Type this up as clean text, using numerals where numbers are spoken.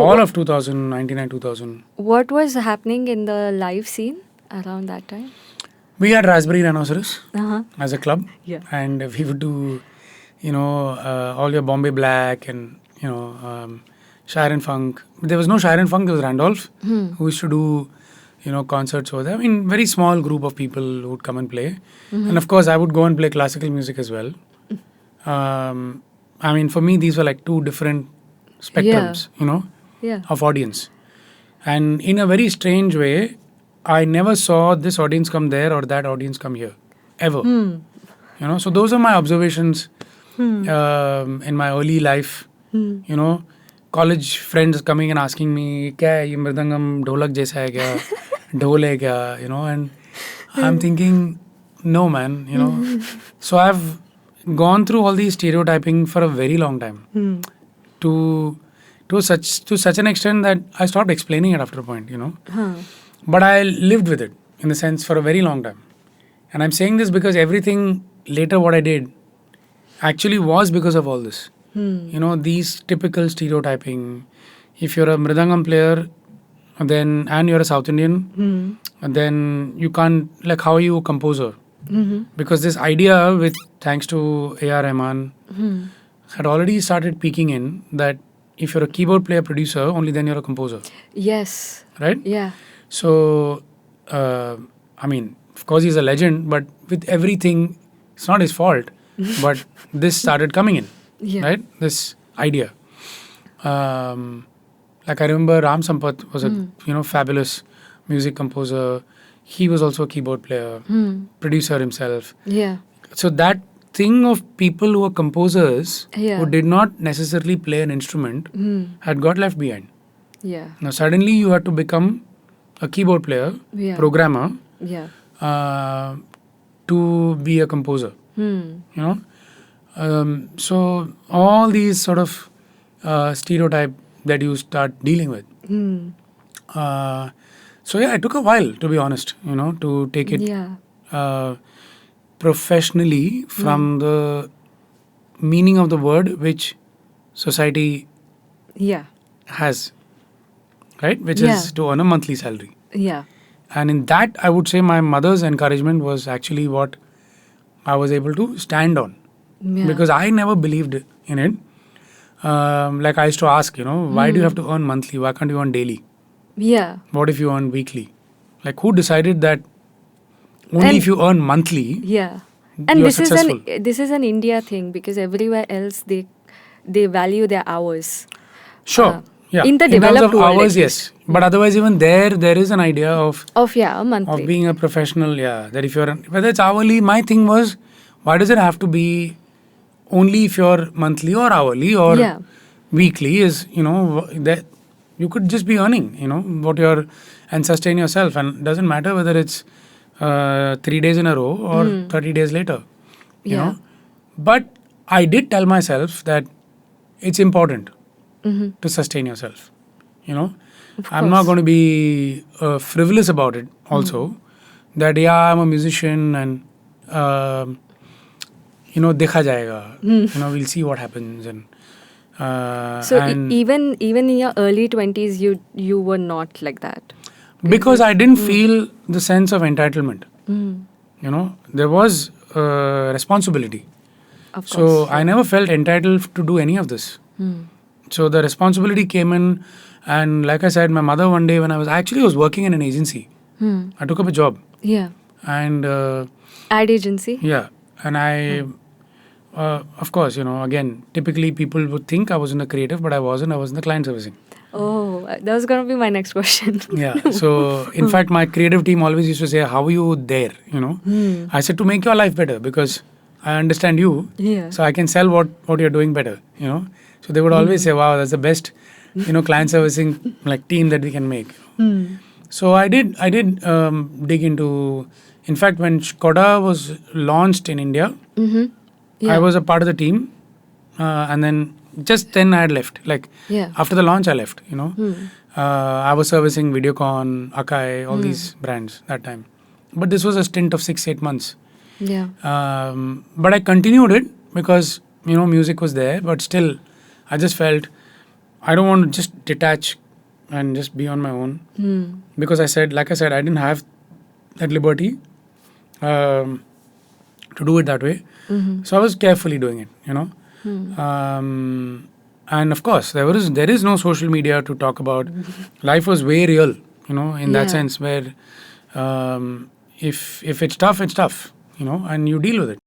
all of 2000, 99, 2000. What was happening in the live scene around that time? We had Raspberry Rhinoceros Uh-huh. as a club. Yeah. And we would do, all your Bombay Black and, Shire and Funk. There was no Shire and Funk, there was Randolph, who used to do, concerts over there. I mean, very small group of people who would come and play. And of course, I would go and play classical music as well. I mean, for me, these were like two different spectrums, Yeah. of audience. And in a very strange way, I never saw this audience come there or that audience come here, ever. So those are my observations in my early life. College friends coming and asking me, क्या है ये मृदंगम ढोलक जैसा है क्या, ढोल है क्या, and I'm thinking, no man, So I've gone through all these stereotyping for a very long time, to such an extent that I stopped explaining it after a point, But I lived with it, in the sense, for a very long time. And I'm saying this because everything later what I did actually was because of all this. These typical stereotyping. If you're a mridangam player, and you're a South Indian, then you can't, like, how are you a composer? Because this idea, thanks to A.R. Rahman, had already started peeking in that if you're a keyboard player producer, only then you're a composer. Yes. Right? Yeah. So, I mean, of course he's a legend, but with everything, it's not his fault. But this started coming in, right? This idea. Like I remember Ram Sampath was a fabulous music composer. He was also a keyboard player, producer himself. Yeah. So that thing of people who are composers who did not necessarily play an instrument had got left behind. Yeah. Now suddenly you had to become a keyboard player, programmer, to be a composer. So all these sort of stereotype that you start dealing with. So it took a while, to be honest, to take it professionally from the meaning of the word which society has, right? Which is to earn a monthly salary. Yeah. And in that, I would say my mother's encouragement was actually what I was able to stand on. Yeah. Because I never believed in it. Like I used to ask, why do you have to earn monthly? Why can't you earn daily? Yeah. What if you earn weekly? Like who decided that only if you earn monthly, yeah. And you're this successful? This is an India thing, because everywhere else they value their hours. Sure. In the terms developed of world, hours, yes. But otherwise, even there is an idea of monthly. Of being a professional, that if you're, whether it's hourly, my thing was, why does it have to be only if you're monthly or hourly or weekly is, that you could just be earning, what you're, and sustain yourself. And it doesn't matter whether it's 3 days in a row or 30 days later, you know. But I did tell myself that it's important to sustain yourself, I'm not going to be frivolous about it also. That, I'm a musician and, dekha jayega. We'll see what happens. And even in your early 20s, you were not like that. Because I didn't feel the sense of entitlement. There was responsibility. Of course, so I never felt entitled to do any of this. So the responsibility came in, and like I said, my mother one day when I was working in an agency. I took up a job. Yeah. And ad agency. Yeah. And I, of course, again, typically people would think I was in the creative, but I wasn't. I was in the client servicing. Oh, that was going to be my next question. Yeah. So, in fact, my creative team always used to say, how are you there? I said, to make your life better, because I understand you. Yeah. So I can sell what you're doing better, So they would always say, wow, that's the best, client servicing like team that we can make. So I did dig into, in fact, when Skoda was launched in India, I was a part of the team. And then just then I had left. After the launch, I left, I was servicing Videocon, Akai, all these brands that time. But this was a stint of 6-8 months. Yeah. But I continued it because, music was there. But still, I just felt I don't want to just detach and just be on my own. Because like I said, I didn't have that liberty to do it that way. So I was carefully doing it, and of course, there is no social media to talk about. Life was way real, in that sense, where if it's tough, it's tough, and you deal with it.